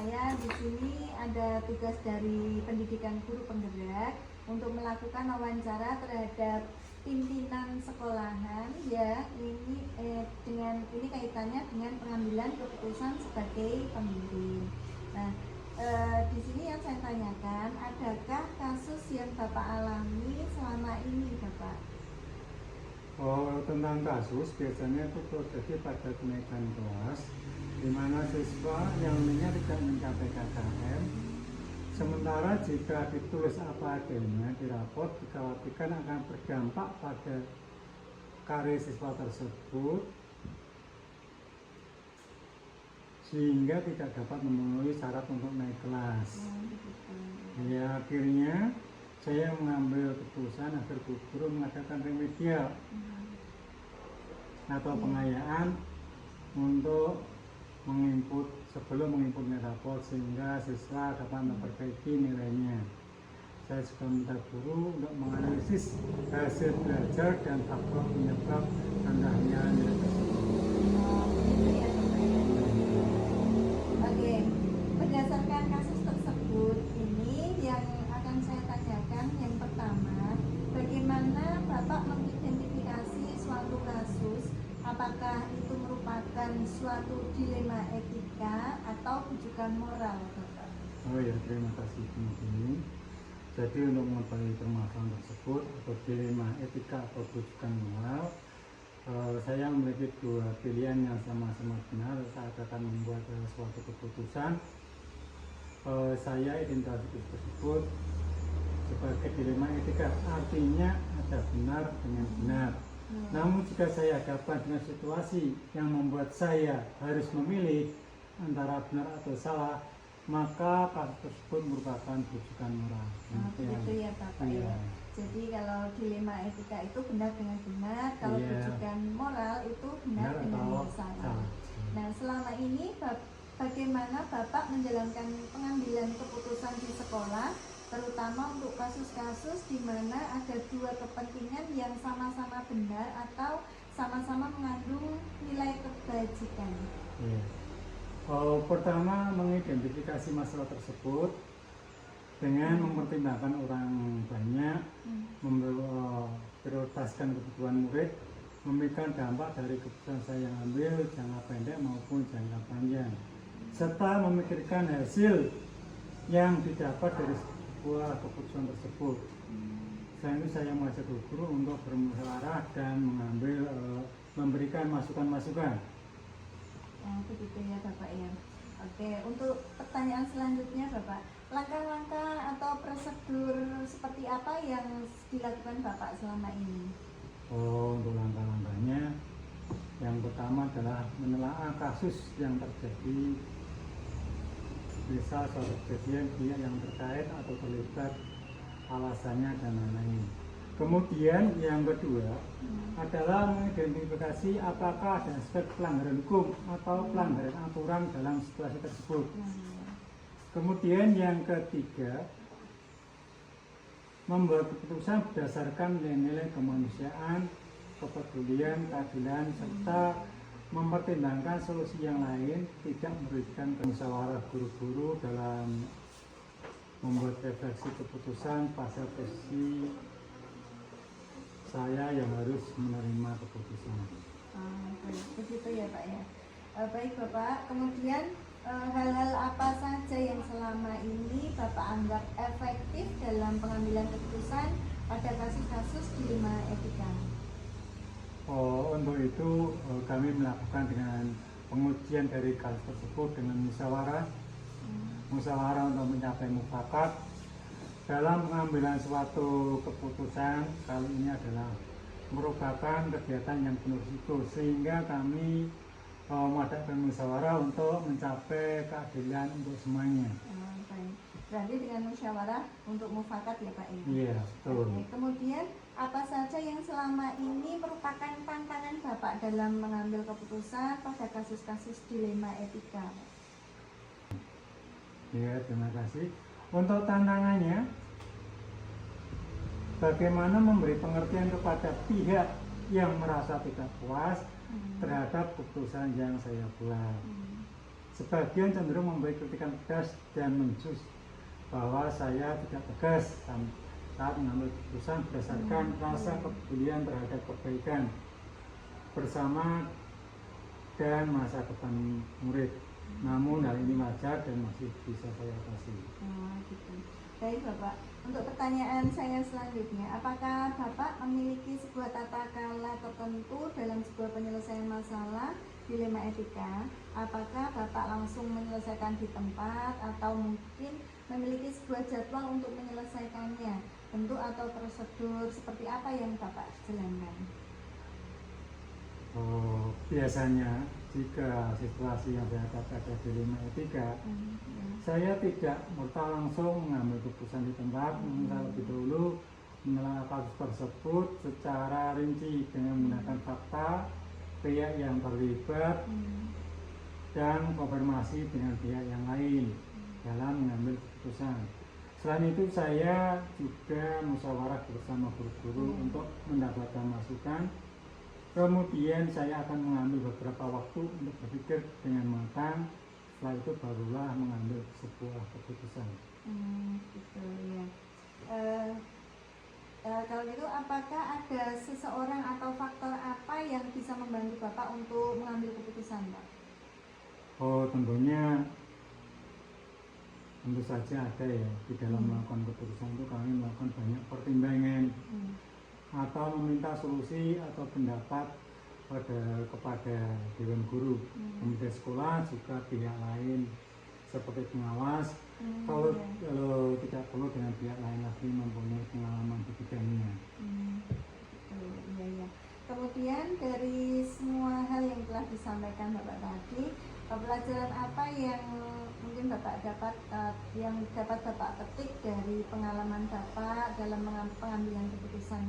saya di sini ada tugas dari pendidikan guru penggerak untuk melakukan wawancara terhadap pimpinan sekolahan ya. Ini kaitannya dengan pengambilan keputusan sebagai pemimpin. Nah, di sini yang saya tanyakan, adakah kasus yang Bapak alami selama ini, Bapak? Oh, tentang kasus biasanya itu terjadi pada kenaikan kelas, di mana siswa yang nilainya tidak mencapai KKM. Sementara jika ditulis apa adanya di raport, dikhawatirkan akan berdampak pada karir siswa tersebut, sehingga tidak dapat memenuhi syarat untuk naik kelas. Ya, akhirnya saya mengambil keputusan agar guru mengadakan remedial atau pengayaan untuk sebelum menginput raport, sehingga siswa dapat memperbaiki nilainya. Saya juga minta guru untuk menganalisis hasil belajar dan faktor penyebab rendahnya nilai tersebut. Oke, berdasarkan kasus tersebut ini yang akan saya tanyakan, yang pertama, bagaimana Bapak mengidentifikasi suatu kasus, apakah itu merupakan suatu dilema etika atau rujukan moral, Bapak? Oh ya, terima kasih ini. Jadi untuk mengetahui permasalahan tersebut atau dilema etika atau rujukan moral, saya memiliki dua pilihan yang sama-sama benar saat akan membuat suatu keputusan. Saya identifikasi tersebut sebagai dilema etika, artinya ada benar dengan benar. Namun jika saya hadapkan dengan situasi yang membuat saya harus memilih antara benar atau salah, maka kasus tersebut merupakan rujukan moral. Begitu ya Bapak ya. Jadi kalau dilema etika itu benar dengan benar, kalau rujukan moral itu benar dengan salah. Nah, selama ini bagaimana Bapak menjalankan pengambilan keputusan di sekolah, terutama untuk kasus-kasus di mana ada dua kepentingan yang sama-sama benar atau sama-sama mengandung nilai kebajikan? Pertama, mengidentifikasi masalah tersebut dengan mempertimbangkan orang banyak, memprioritaskan kebutuhan murid, memikirkan dampak dari keputusan saya yang ambil jangka pendek maupun jangka panjang, serta memikirkan hasil yang didapat dari sebuah keputusan tersebut. Selain itu saya mengajak guru untuk bermusyawarah dan memberikan masukan-masukan. Begitu ya Bapak ya. Oke, untuk pertanyaan selanjutnya Bapak, langkah-langkah atau prosedur seperti apa yang dilakukan Bapak selama ini? Untuk langkah-langkahnya, yang pertama adalah menelaah kasus yang terjadi, bisa suatu kejadian pihak yang terkait atau terlibat, alasannya dan lain-lain. Kemudian yang kedua adalah mengidentifikasi apakah ada aspek pelanggaran hukum atau pelanggaran aturan dalam situasi tersebut. Kemudian yang ketiga, membuat keputusan berdasarkan nilai-nilai kemanusiaan, kepedulian, keadilan, serta mempertimbangkan solusi yang lain, tidak merugikan musyawarah guru-guru dalam membuat refleksi keputusan pada posisi saya yang harus menerima keputusan. Begitu ya Pak ya. Baik Bapak, kemudian hal-hal apa saja yang selama ini Bapak anggap efektif dalam pengambilan keputusan pada kasus-kasus dilema etika? Untuk itu kami melakukan dengan pengujian dari kasus tersebut dengan musyawarah untuk mencapai mufakat. Dalam pengambilan suatu keputusan kali ini adalah merupakan kegiatan yang penuh risiko, sehingga kami mengadakan musyawarah untuk mencapai keadilan untuk semuanya. Baik. Berarti dengan musyawarah untuk mufakat ya Pak? Iya, betul. Oke. Kemudian apa saja yang selama ini merupakan tantangan Bapak dalam mengambil keputusan pada kasus-kasus dilema etika? Ya, terima kasih. Untuk tantangannya, bagaimana memberi pengertian kepada pihak yang merasa tidak puas terhadap keputusan yang saya buat. Sebagian cenderung memberi kritikan pedas dan menjus bahwa saya tidak tegas saat mengambil keputusan berdasarkan rasa kepedulian terhadap kebaikan bersama dan masa depan murid. Namun hal ini wajar dan masih bisa saya atasi. Oh, gitu. Baik Bapak, untuk pertanyaan saya selanjutnya, apakah Bapak memiliki sebuah tata kelola tertentu dalam sebuah penyelesaian masalah dilema etika? Apakah Bapak langsung menyelesaikan di tempat atau mungkin memiliki sebuah jadwal untuk menyelesaikannya? Bentuk atau prosedur seperti apa yang Bapak jalankan? Biasanya jika situasi yang saya hadapi ada dilema etika, saya tidak merta langsung mengambil keputusan di tempat. Saya lebih dahulu menelaah kasus tersebut secara rinci dengan menggunakan fakta, pihak yang terlibat, dan konfirmasi dengan pihak yang lain dalam mengambil keputusan. Selain itu saya juga musyawarah bersama guru-guru untuk mendapatkan masukan. Kemudian saya akan mengambil beberapa waktu untuk berpikir dengan matang. Setelah itu barulah mengambil sebuah keputusan. Gitu ya. Kalau gitu, apakah ada seseorang atau faktor apa yang bisa membantu Bapak untuk mengambil keputusan, Pak? Tentu saja ada ya. Di dalam melakukan keputusan itu kami melakukan banyak pertimbangan atau meminta solusi atau pendapat kepada Dewan Guru, komite sekolah, juga pihak lain seperti pengawas. Kalau tidak perlu dengan pihak lain lagi mempunyai pengalaman di bidangnya. Iya. Kemudian dari semua hal yang telah disampaikan Bapak tadi, pelajaran apa yang mungkin Bapak dapat yang dapat Bapak petik dari pengalaman Bapak dalam pengambilan keputusan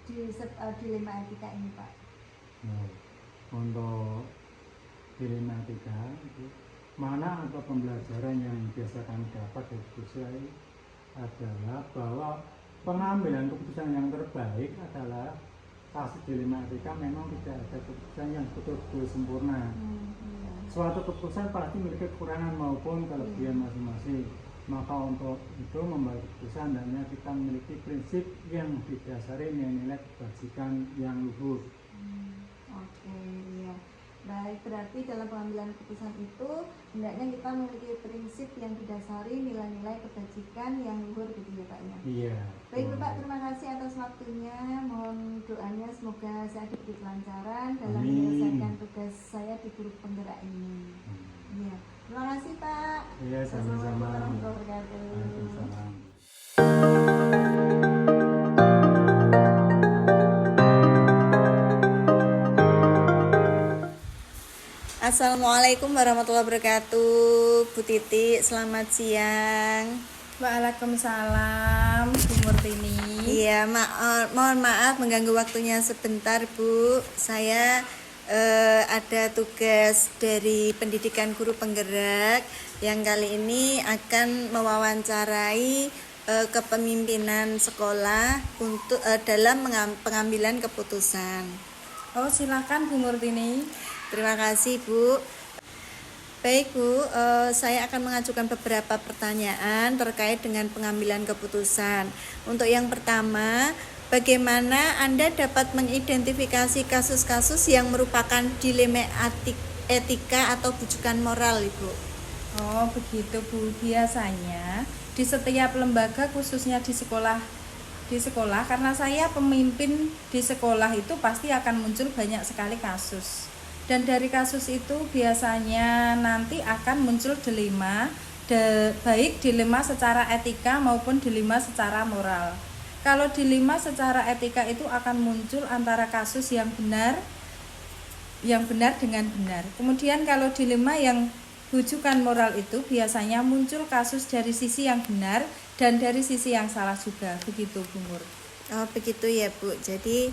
di dilema etika ini, Pak? Untuk dilema etika itu mana atau pembelajaran yang biasa kami dapat dari siswa adalah bahwa pengambilan keputusan yang terbaik adalah kasus dilema etika memang tidak ada keputusan yang betul-betul sempurna. Suatu keputusan pasti memiliki kekurangan maupun kelebihan masing-masing. Maka untuk itu membuat keputusan hendaknya kita memiliki prinsip yang didasari nilai kebajikan yang luhur. Oke, iya. Baik, berarti dalam pengambilan keputusan itu hendaknya kita memiliki prinsip yang didasari nilai-nilai kebajikan yang luhur, gitu ya Pak ya? Iya. Baik Bapak, terima kasih atas waktunya. Mohon doanya semoga saya diberi kelancaran dalam menyelesaikan tugas saya di guru penggerak ini. Iya. Terima kasih Pak. Iya, sama-sama. Assalamualaikum warahmatullahi wabarakatuh. Waalaikumsalam. Assalamualaikum warahmatullahi wabarakatuh. Bu Titi, selamat siang. Waalaikumsalam, Bu Murtini. Iya, mohon maaf mengganggu waktunya sebentar, Bu. Saya ada tugas dari pendidikan guru penggerak yang kali ini akan mewawancarai kepemimpinan sekolah untuk dalam pengambilan keputusan. Oh, silakan Bu Murtini. Terima kasih Bu. Baik Bu, saya akan mengajukan beberapa pertanyaan terkait dengan pengambilan keputusan. Untuk yang pertama, bagaimana Anda dapat mengidentifikasi kasus-kasus yang merupakan dilema etika atau bujukan moral, Ibu? Oh, begitu Bu. Biasanya di setiap lembaga, khususnya di sekolah karena saya pemimpin di sekolah, itu pasti akan muncul banyak sekali kasus. Dan dari kasus itu biasanya nanti akan muncul dilema, baik dilema secara etika maupun dilema secara moral. Kalau dilema secara etika itu akan muncul antara kasus yang benar dengan benar. Kemudian kalau dilema yang bujukan moral itu biasanya muncul kasus dari sisi yang benar dan dari sisi yang salah juga. Begitu Bu Mur. Oh begitu ya Bu. Jadi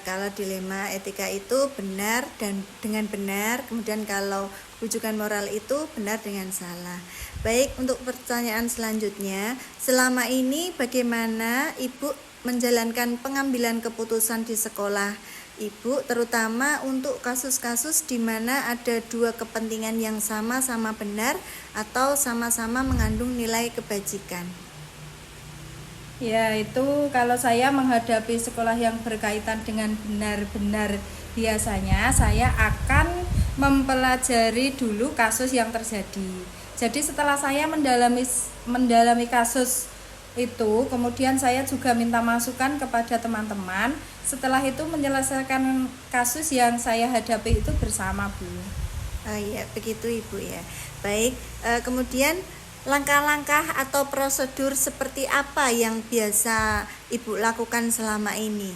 kalau dilema etika itu benar dan dengan benar, kemudian kalau bujukan moral itu benar dengan salah. Baik, untuk pertanyaan selanjutnya, selama ini bagaimana Ibu menjalankan pengambilan keputusan di sekolah Ibu, terutama untuk kasus-kasus di mana ada dua kepentingan yang sama-sama benar atau sama-sama mengandung nilai kebajikan. Ya, itu kalau saya menghadapi sekolah yang berkaitan dengan benar-benar, biasanya saya akan mempelajari dulu kasus yang terjadi. Jadi setelah saya mendalami kasus itu, kemudian saya juga minta masukan kepada teman-teman. Setelah itu menyelesaikan kasus yang saya hadapi itu bersama, Bu. Oh iya, begitu Ibu ya. Baik, kemudian langkah-langkah atau prosedur seperti apa yang biasa Ibu lakukan selama ini?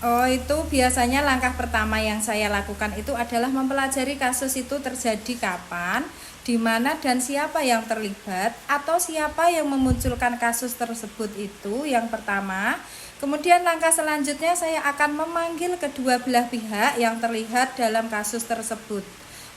Oh, itu biasanya langkah pertama yang saya lakukan itu adalah mempelajari kasus itu terjadi kapan, di mana dan siapa yang terlibat atau siapa yang memunculkan kasus tersebut, itu yang pertama. Kemudian langkah selanjutnya saya akan memanggil kedua belah pihak yang terlihat dalam kasus tersebut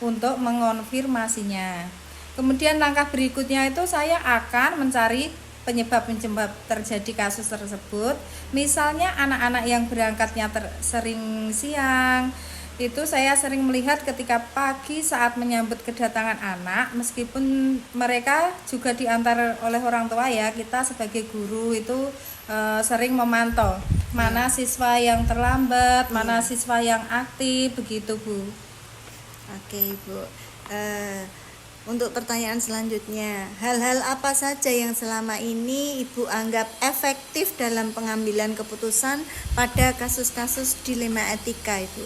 untuk mengonfirmasinya. Kemudian langkah berikutnya itu saya akan mencari penyebab terjadi kasus tersebut. Misalnya anak-anak yang berangkatnya sering siang, itu saya sering melihat ketika pagi saat menyambut kedatangan anak, meskipun mereka juga diantar oleh orang tua ya, kita sebagai guru itu sering memantau mana siswa yang terlambat, mana siswa yang aktif, begitu Bu. Oke Ibu, untuk pertanyaan selanjutnya, hal-hal apa saja yang selama ini Ibu anggap efektif dalam pengambilan keputusan pada kasus-kasus dilema etika, Ibu?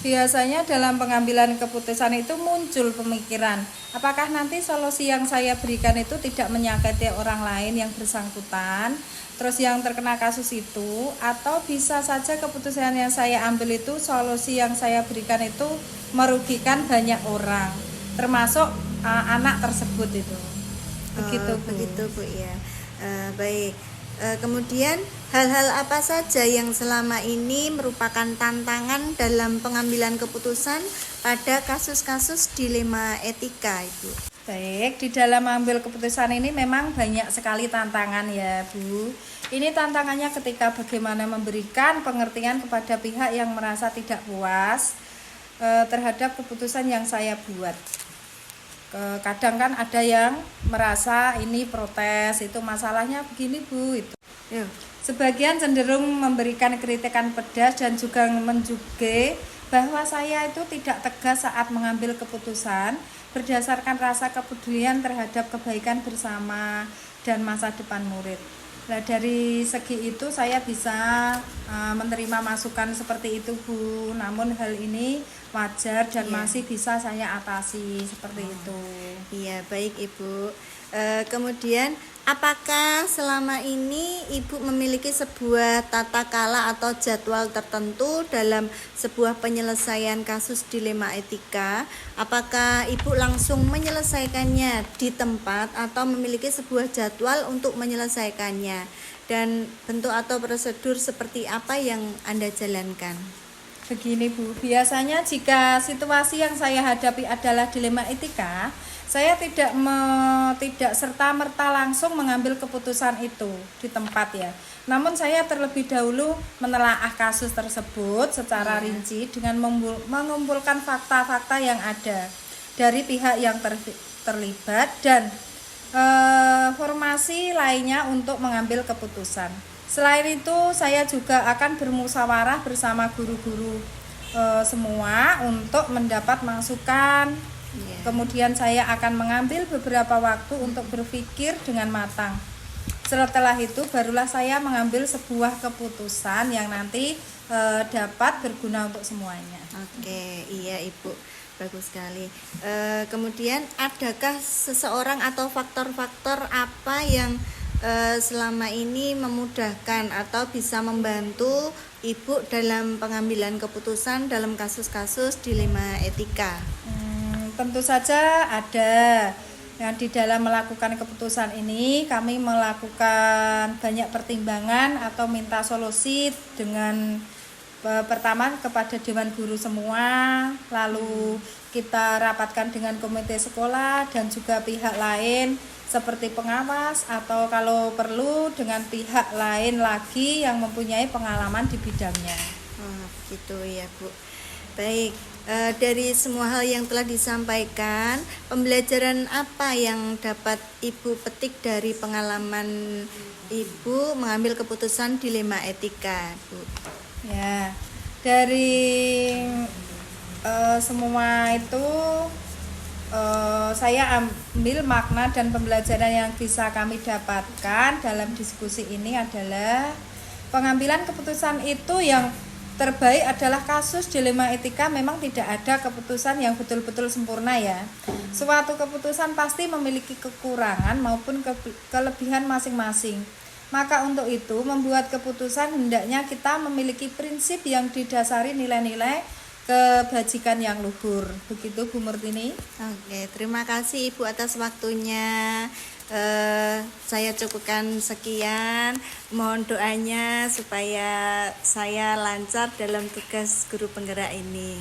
Biasanya dalam pengambilan keputusan itu muncul pemikiran, apakah nanti solusi yang saya berikan itu tidak menyakiti orang lain yang bersangkutan, terus yang terkena kasus itu, atau bisa saja keputusan yang saya ambil itu, solusi yang saya berikan itu merugikan banyak orang, termasuk anak tersebut itu. Begitu Bu. Begitu Bu ya. Baik. Kemudian hal-hal apa saja yang selama ini merupakan tantangan dalam pengambilan keputusan pada kasus-kasus dilema etika, Ibu? Baik, di dalam mengambil keputusan ini memang banyak sekali tantangan ya Bu. Ini tantangannya ketika bagaimana memberikan pengertian kepada pihak yang merasa tidak puas terhadap keputusan yang saya buat. Kadang kan ada yang merasa ini protes, itu masalahnya begini Bu, itu. Sebagian cenderung memberikan kritikan pedas dan juga menjuge bahwa saya itu tidak tegas saat mengambil keputusan berdasarkan rasa kepedulian terhadap kebaikan bersama dan masa depan murid. Nah, dari segi itu saya bisa menerima masukan seperti itu Bu. Namun hal ini wajar dan masih bisa saya atasi seperti itu. Iya, baik Ibu. Kemudian apakah selama ini Ibu memiliki sebuah tata cara atau jadwal tertentu dalam sebuah penyelesaian kasus dilema etika? Apakah Ibu langsung menyelesaikannya di tempat atau memiliki sebuah jadwal untuk menyelesaikannya? Dan bentuk atau prosedur seperti apa yang Anda jalankan? Begini Bu, biasanya jika situasi yang saya hadapi adalah dilema etika, saya tidak serta-merta langsung mengambil keputusan itu di tempat ya. Namun saya terlebih dahulu menelaah kasus tersebut secara rinci dengan mengumpulkan fakta-fakta yang ada dari pihak yang terlibat dan formasi lainnya untuk mengambil keputusan. Selain itu, saya juga akan bermusyawarah bersama guru-guru semua untuk mendapat masukan. Kemudian saya akan mengambil beberapa waktu untuk berpikir dengan matang. Setelah itu barulah saya mengambil sebuah keputusan yang nanti dapat berguna untuk semuanya. Oke, iya Ibu, bagus sekali. Kemudian adakah seseorang atau faktor-faktor apa yang selama ini memudahkan atau bisa membantu Ibu dalam pengambilan keputusan dalam kasus-kasus dilema etika? Tentu saja ada. Di dalam melakukan keputusan ini kami melakukan banyak pertimbangan atau minta solusi dengan Pertama kepada Dewan Guru semua, lalu kita rapatkan dengan komite sekolah dan juga pihak lain seperti pengawas atau kalau perlu dengan pihak lain lagi yang mempunyai pengalaman di bidangnya. Oh, begitu ya Bu. Baik, dari semua hal yang telah disampaikan, pembelajaran apa yang dapat Ibu petik dari pengalaman Ibu mengambil keputusan dilema etika, Bu? Ya, dari semua itu saya ambil makna dan pembelajaran yang bisa kami dapatkan dalam diskusi ini adalah pengambilan keputusan itu yang terbaik adalah kasus dilema etika. Memang tidak ada keputusan yang betul-betul sempurna ya. Suatu keputusan pasti memiliki kekurangan maupun kelebihan masing-masing. Maka untuk itu membuat keputusan hendaknya kita memiliki prinsip yang didasari nilai-nilai kebajikan yang luhur. Begitu Bu Murtini. Oke, terima kasih Ibu atas waktunya. Saya cukupkan sekian. Mohon doanya supaya saya lancar dalam tugas guru penggerak ini.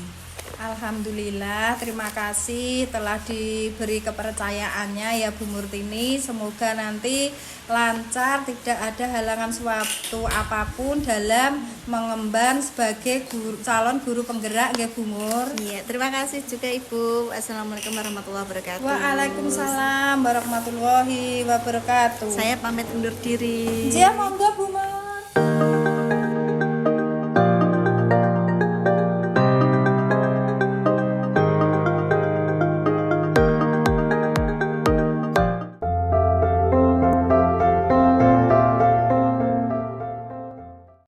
Alhamdulillah, terima kasih telah diberi kepercayaannya ya Bu Murtini. Semoga nanti lancar, tidak ada halangan suatu apapun dalam mengemban sebagai calon guru penggerak ya Bu Mur. Iya, terima kasih juga Ibu. Assalamualaikum warahmatullahi wabarakatuh. Waalaikumsalam warahmatullahi wabarakatuh. Saya pamit undur diri. Ya, monggo Bu Mur.